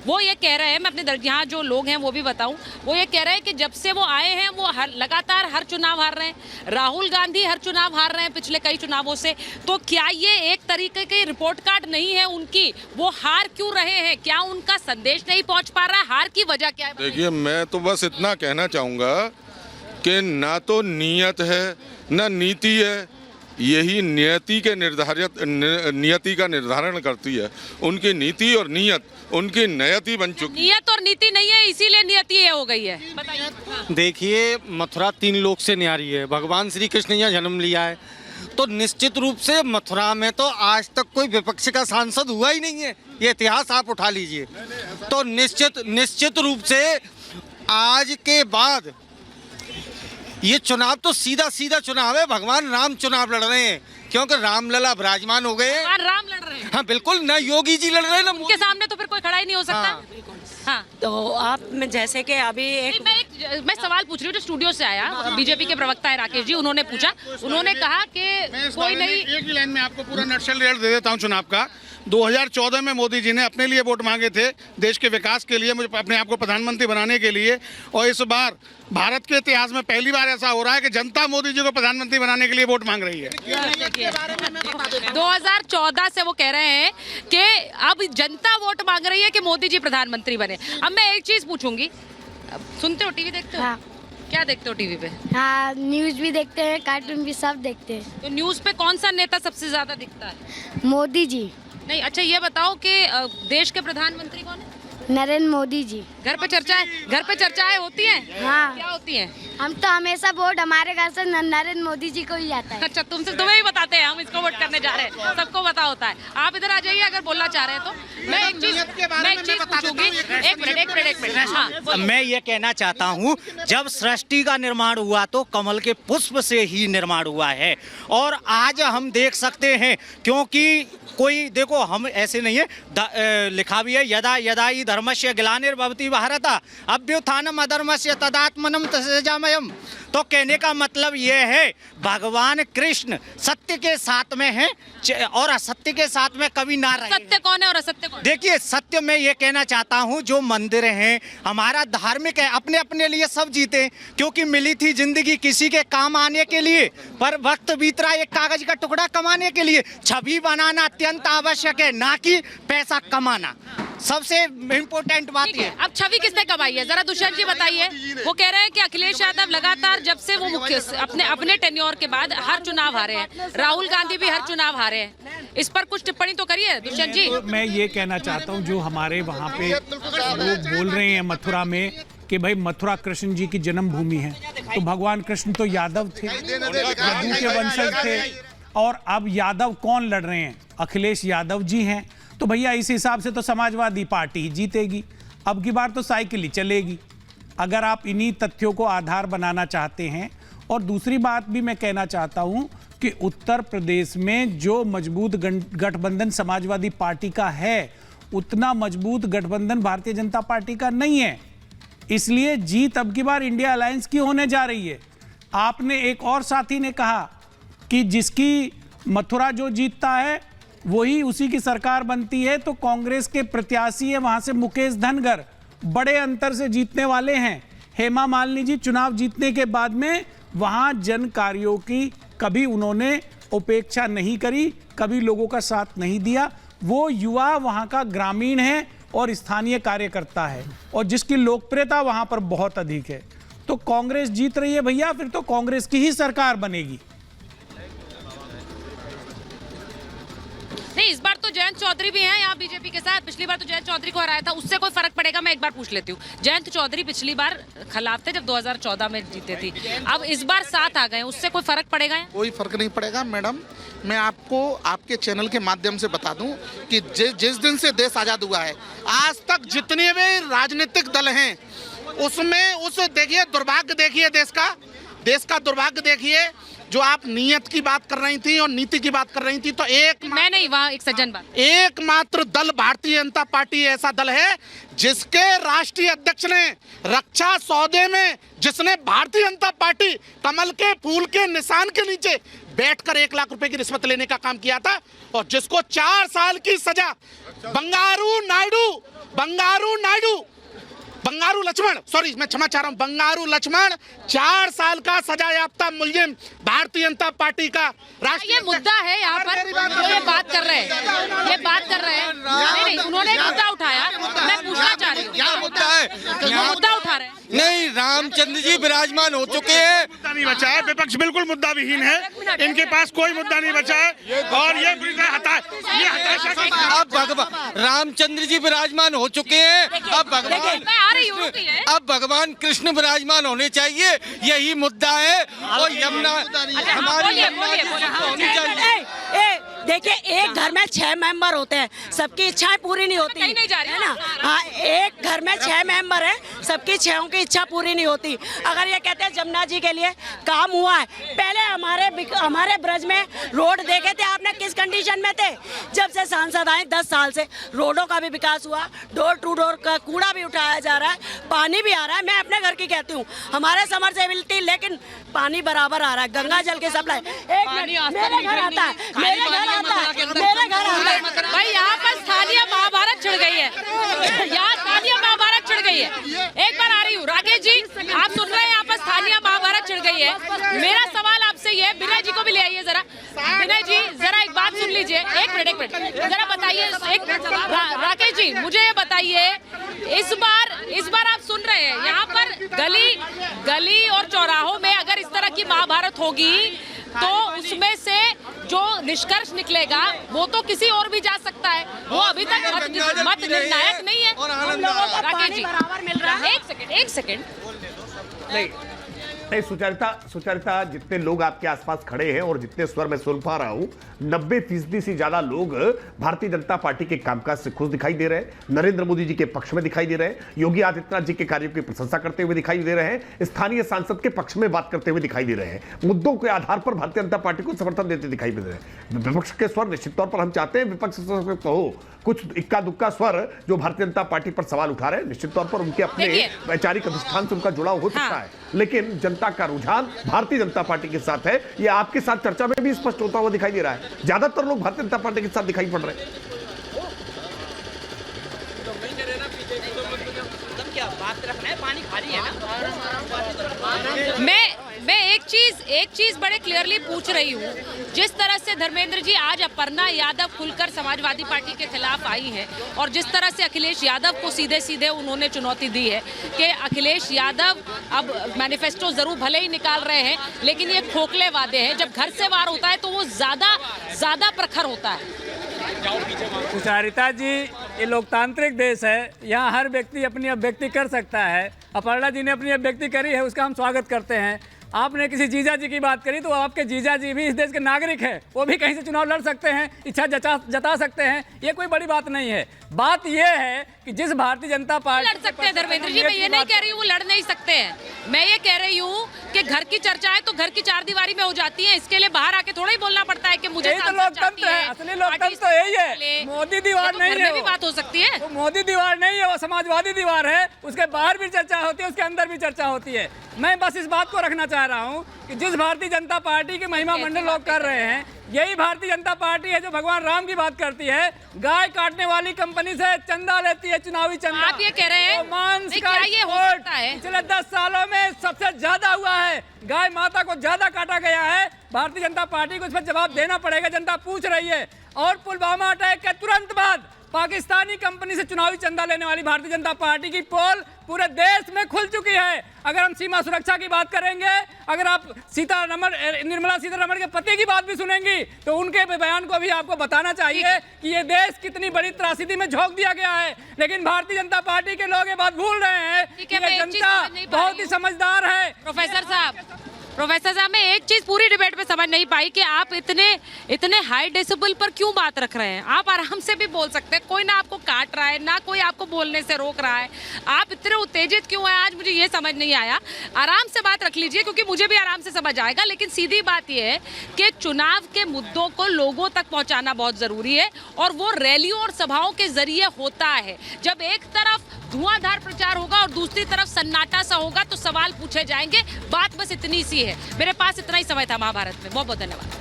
वो ये कह रहे हैं, मैं अपने यहाँ जो लोग हैं वो भी बताऊं, वो ये कह रहे हैं कि जब से वो आए हैं वो लगातार हर चुनाव हार रहे हैं। राहुल गांधी हर चुनाव हार रहे हैं पिछले कई चुनावों से। तो क्या ये एक तरीके की रिपोर्ट कार्ड नहीं है उनकी? वो हार क्यों रहे हैं? क्या उनका संदेश नहीं पहुंच पा रहा है? हार की वजह क्या है? देखिए, मैं तो बस इतना कहना चाहूँगा कि ना तो नियत है ना नीति है, यही नियति का निर्धारण करती है। उनकी नीति और नियत उनकी नियति बन चुकी। नियत और नीति नहीं है, इसीलिए नियति ये हो गई है। बताइए। देखिए, मथुरा 3 लोक से न्यारी है। भगवान श्री कृष्ण ने यहाँ जन्म लिया है, तो निश्चित रूप से मथुरा में तो आज तक कोई विपक्ष का सांसद हुआ ही नहीं है। ये इतिहास आप उठा लीजिए। तो निश्चित रूप से आज के बाद ये चुनाव तो सीधा चुनाव है। भगवान राम चुनाव लड़ रहे हैं, क्योंकि रामलला विराजमान हो गए। राम लड़ रहे हैं। हाँ बिल्कुल, ना योगी जी लड़ रहे हैं ना उनके सामने तो फिर कोई खड़ा ही नहीं हो सकता। हाँ। तो आप में जैसे कि अभी मैं सवाल पूछ रही हूँ जो स्टूडियो से आया, बीजेपी के प्रवक्ता है राकेश जी, उन्होंने पूछा, उन्होंने कहा कि कोई नहीं। एक ही लाइन में आपको पूरा नक्शल रेट दे देता हूँ चुनाव का। 2014 में मोदी जी ने अपने लिए वोट मांगे थे, देश के विकास के लिए, मुझे अपने आप को प्रधानमंत्री बनाने के लिए। और इस बार भारत के इतिहास में पहली बार ऐसा हो रहा है कि जनता मोदी जी को प्रधानमंत्री बनाने के लिए वोट मांग रही है। 2014 से वो कह रहे हैं कि अब जनता वोट मांग रही है कि मोदी जी प्रधानमंत्री बने। अब मैं एक चीज पूछूंगी, सुनते हो, टीवी देखते हो? हाँ। क्या देखते हो टीवी पे? हाँ, न्यूज़ भी देखते हैं, कार्टून भी सब देखते हैं। तो न्यूज़ पे कौन सा नेता सबसे ज्यादा दिखता है? मोदी जी। नहीं, अच्छा ये बताओ कि देश के प्रधानमंत्री कौन है? नरेंद्र मोदी जी। घर पे चर्चाएं होती हैं? हाँ। क्या होती हैं? हम तो हमेशा वोट हमारे घर से नरेंद्र मोदी जी को ही जाता है। अच्छा, तुम्हें ही बताते हैं हम इसको वोट करने जा रहे हैं, सबको पता होता है। आप इधर आ जाइए अगर बोलना चाह रहे हैं तो। मैं एक चीज पूछूंगी। एक मिनट। हाँ, मैं ये कहना चाहता हूँ, जब सृष्टि का निर्माण हुआ तो कमल के पुष्प से ही निर्माण हुआ है। और आज हम देख सकते हैं, क्योंकि कोई देखो, हम ऐसे नहीं है, लिखा भी है, यदा यदा ही धर्मस्य ग्लानिर्भवति भारत अभ्युत्थानम अधर्मस्य तदात्मनम तस्यामयम्। तो कहने का मतलब ये है, भगवान कृष्ण सत्य के साथ में है और असत्य के साथ में कभी ना रहे। सत्य कौन है और असत्य कौन है? देखिए, सत्य में ये कहना चाहता हूँ, जो मंदिर हैं हमारा धार्मिक है, अपने अपने लिए सब जीते, क्योंकि मिली थी जिंदगी किसी के काम आने के लिए, पर वक्त बीत रहा एक कागज का टुकड़ा कमाने के लिए। छवि बनाना अत्यंत आवश्यक है, ना कि पैसा कमाना। सबसे इम्पोर्टेंट बात ये। अब छवि किसने कमाई है, जरा दुष्यंत जी बताइए। वो कह रहे हैं कि अखिलेश यादव लगातार जब से वो मुख्य अपने टेन्योर के बाद हर चुनाव हारे हैं, राहुल गांधी भी हर चुनाव हारे हैं। इस पर कुछ टिप्पणी तो करिए दुष्यंत जी। मैं ये कहना चाहता हूँ, जो हमारे वहाँ पे लोग बोल रहे हैं मथुरा में कि भाई मथुरा कृष्ण जी की जन्मभूमि है, तो भगवान कृष्ण तो यादव थे, यदु के वंशज थे, और अब यादव कौन लड़ रहे हैं? अखिलेश यादव जी हैं। तो भैया इस हिसाब से तो समाजवादी पार्टी ही जीतेगी। अब की बार तो साइकिल ही चलेगी, अगर आप इन्हीं तथ्यों को आधार बनाना चाहते हैं। और दूसरी बात भी मैं कहना चाहता हूं कि उत्तर प्रदेश में जो मजबूत गठबंधन समाजवादी पार्टी का है, उतना मजबूत गठबंधन भारतीय जनता पार्टी का नहीं है। इसलिए जीत अब की बार इंडिया अलायंस की होने जा रही है। आपने एक और साथी ने कहा कि जिसकी मथुरा जो जीतता है वही उसी की सरकार बनती है, तो कांग्रेस के प्रत्याशी है वहां से मुकेश धनगर, बड़े अंतर से जीतने वाले हैं। हेमा मालिनी जी चुनाव जीतने के बाद में वहां जन कार्यों की कभी उन्होंने उपेक्षा नहीं करी, कभी लोगों का साथ नहीं दिया। वो युवा वहां का ग्रामीण है और स्थानीय कार्यकर्ता है, और जिसकी लोकप्रियता वहां पर बहुत अधिक है। तो कांग्रेस जीत रही है भैया, फिर तो कांग्रेस की ही सरकार बनेगी। नहीं, इस बार तो जयंत चौधरी भी हैं यहाँ बीजेपी के साथ। पिछली बार तो जयंत चौधरी को हराया था, उससे कोई फर्क पड़ेगा? मैं एक बार पूछ लेती हूँ। जयंत चौधरी पिछली बार खिलाफ थे जब 2014 में जीते थी, अब इस बार साथ आ गए, उससे कोई फर्क पड़ेगा? कोई फर्क नहीं पड़ेगा मैडम। मैं आपको आपके चैनल के माध्यम से बता दूं कि जिस दिन से देश आजाद हुआ है, आज तक जितने भी राजनीतिक दल हैं उसमें देखिए दुर्भाग्य, देखिए देश का दुर्भाग्य देखिए। जो आप नियत की बात कर रही थी और नीति की बात कर रही थी, तो मैं नहीं, वहाँ एक सज्जन बात, एकमात्र दल भारतीय जनता पार्टी ऐसा दल है जिसके राष्ट्रीय अध्यक्ष ने रक्षा सौदे में, जिसने भारतीय जनता पार्टी कमल के फूल के निशान के नीचे बैठकर 1 लाख रुपए की रिश्वत लेने का काम किया था, और जिसको 4 साल की सजा बंगारू लक्ष्मण, सॉरी मैं क्षमा चाह रहा हूं, बंगारू लक्ष्मण 4 साल का सजायाफ्ता मुलजिम भारतीय जनता पार्टी का ये मुद्दा है यहाँ पर जो ये बात कर रहे हैं, नहीं, उन्होंने एक मुद्दा उठाया, मैं पूछना चाह रही हूँ क्या मुद्दा है? वो मुद्दा उठा रहे हैं। नहीं, रामचंद्र जी विराजमान हो चुके हैं। मुद्दा नहीं बचा है, विपक्ष बिल्कुल मुद्दा विहीन है, इनके पास कोई मुद्दा नहीं बचा है, और ये हताशा का अब भगवान रामचंद्र जी विराजमान हो चुके हैं, अब भगवान कृष्ण विराजमान होने चाहिए, यही मुद्दा है। और यमुना हमारी होनी चाहिए। देखिए, एक घर में 6 मेंबर होते हैं, सबकी इच्छाएं पूरी नहीं होती है ना। हाँ, एक घर में 6 मेंबर हैं, सबकी 6 की इच्छा पूरी नहीं होती। अगर ये कहते हैं जमुना जी के लिए काम हुआ है, पहले हमारे ब्रज में रोड देखे थे आपने किस कंडीशन में थे? जब से सांसद आए 10 साल से रोडों का भी विकास हुआ, डोर टू डोर का कूड़ा भी उठाया जा रहा है, पानी भी आ रहा है। मैं अपने घर की कहती हूँ, हमारे समरसेबिलिटी, लेकिन पानी बराबर आ रहा है, गंगा जल की सप्लाई। मेरे घर आता है, मेरे घर आता है भाई, यहाँ पर स्थानीय महाभारत छिड़ गई है, यहाँ स्थानीय महाभारत छिड़ गई है। एक बार आ रही हूँ, राकेश जी आप सुन रहे हैं, यहाँ पर स्थानीय महाभारत छिड़ गई है। मेरा सवाल आपसे ये, विनय जी को भी ले आइए जरा। विनय जी जरा एक बात सुन लीजिए, एक मिनट जरा बताइए, राकेश जी मुझे ये बताइए, इस बार आप सुन रहे हैं यहाँ पर गली और चौराहों में अगर इस तरह की महाभारत होगी तो उसमें से जो निष्कर्ष निकलेगा वो तो किसी और भी जा सकता है, वो अभी तक मत निर्णायक नहीं है। राकेश जी बराबर मिल रहा है। एक सेकंड नहीं, सुचरिता जितने लोग आपके आसपास खड़े हैं और जितने स्वर में सुन पा रहा हूं, 90% से ज्यादा लोग भारतीय जनता पार्टी के कामकाज से खुश दिखाई दे रहे हैं, नरेंद्र मोदी जी के पक्ष में दिखाई दे रहे हैं, योगी आदित्यनाथ जी के कार्यों की प्रशंसा करते हुए दिखाई दे रहे हैं, स्थानीय सांसद के पक्ष में बात करते हुए दिखाई दे रहे हैं, मुद्दों के आधार पर भारतीय जनता पार्टी को समर्थन देते दिखाई दे रहे हैं। विपक्ष के स्वर निश्चित तौर पर हम चाहते हैं विपक्ष हो, कुछ इक्का दुक्का स्वर जो भारतीय जनता पार्टी पर सवाल उठा रहे हैं, निश्चित तौर पर उनके अपने वैचारिक अधिष्ठान से उनका जुड़ाव हो सकता है, लेकिन जनता का रुझान भारतीय जनता पार्टी के साथ है। ये आपके साथ चर्चा में भी स्पष्ट होता हुआ दिखाई दे रहा है, ज्यादातर लोग भारतीय जनता पार्टी के साथ दिखाई पड़ रहे हैं। मैं एक चीज बड़े क्लियरली पूछ रही हूँ, जिस तरह से धर्मेंद्र जी आज अपर्णा यादव खुलकर समाजवादी पार्टी के खिलाफ आई है, और जिस तरह से अखिलेश यादव को सीधे उन्होंने चुनौती दी है कि अखिलेश यादव अब मैनिफेस्टो जरूर भले ही निकाल रहे हैं, लेकिन ये खोखले वादे हैं, जब घर से वार होता है तो वो ज्यादा प्रखर होता है। सुचारिता जी, ये लोकतांत्रिक देश है, यहाँ हर व्यक्ति अपनी अभिव्यक्ति कर सकता है। अपर्णा जी ने अपनी अभिव्यक्ति करी है, उसका हम स्वागत करते हैं। आपने किसी जीजा जी की बात करी, तो आपके जीजा जी भी इस देश के नागरिक हैं, वो भी कहीं से चुनाव लड़ सकते हैं, इच्छा जता सकते हैं, ये कोई बड़ी बात नहीं है। बात ये है कि जिस भारतीय जनता पार्टी लड़ सकते हैं धर्मेंद्र जी, मैं ये नहीं कह रही हूँ वो लड़ नहीं सकते हैं, मैं ये कह रही हूँ कि घर की चर्चाएं तो घर की 4 दीवारी में हो जाती है, इसके लिए बाहर आके थोड़ा ही बोलना पड़ता है कि मुझे लोकतंत्र है, असली लोकतंत्र तो यही है। मोदी दीवार नहीं है, भी बात हो सकती है, वो मोदी दीवार नहीं है, वो समाजवादी दीवार है, उसके बाहर भी चर्चा होती है, उसके अंदर भी चर्चा होती है। मैं बस इस बात को रखना चाह रहा हूँ कि जिस भारतीय जनता पार्टी की महिमा मंडल लोग कर रहे हैं, यही भारतीय जनता पार्टी है जो भगवान राम की बात करती है, गाय काटने वाली कंपनी से चंदा लेती है, चुनावी चंदा। आप ये कह रहे हैं क्या ये हो सकता है? पिछले 10 सालों में सबसे ज्यादा हुआ है, गाय माता को ज्यादा काटा गया है। भारतीय जनता पार्टी को इस पर जवाब देना पड़ेगा, जनता पूछ रही है। और पुलवामा अटैक के तुरंत बाद पाकिस्तानी कंपनी से चुनावी चंदा लेने वाली भारतीय जनता पार्टी की पोल पूरे देश में खुल चुकी है। अगर हम सीमा सुरक्षा की बात करेंगे, अगर आप निर्मला सीतारमण के पति की बात भी सुनेंगी, तो उनके बयान को भी आपको बताना चाहिए कि ये देश कितनी बड़ी त्रासदी में झोंक दिया गया है। लेकिन भारतीय जनता पार्टी के लोग ये बात भूल रहे हैं कि ये जनता बहुत ही समझदार है। प्रोफेसर साहब, मैं एक चीज पूरी डिबेट में समझ नहीं पाई कि आप इतने हाई डेसिबल पर क्यों बात रख रहे हैं। आप आराम से भी बोल सकते हैं, कोई ना आपको काट रहा है, ना कोई आपको बोलने से रोक रहा है, आप इतने उत्तेजित क्यों हैं? आज मुझे ये समझ नहीं आया। आराम से बात रख लीजिए, क्योंकि मुझे भी आराम से समझ आएगा। लेकिन सीधी बात यह है कि चुनाव के मुद्दों को लोगों तक पहुंचाना बहुत जरूरी है, और वो रैलियों और सभाओं के जरिए होता है। जब एक तरफ धुआंधार प्रचार होगा और दूसरी तरफ सन्नाटा सा होगा तो सवाल पूछे जाएंगे। बात बस इतनी सी है। मेरे पास इतना ही समय था महाभारत में। बहुत बहुत धन्यवाद।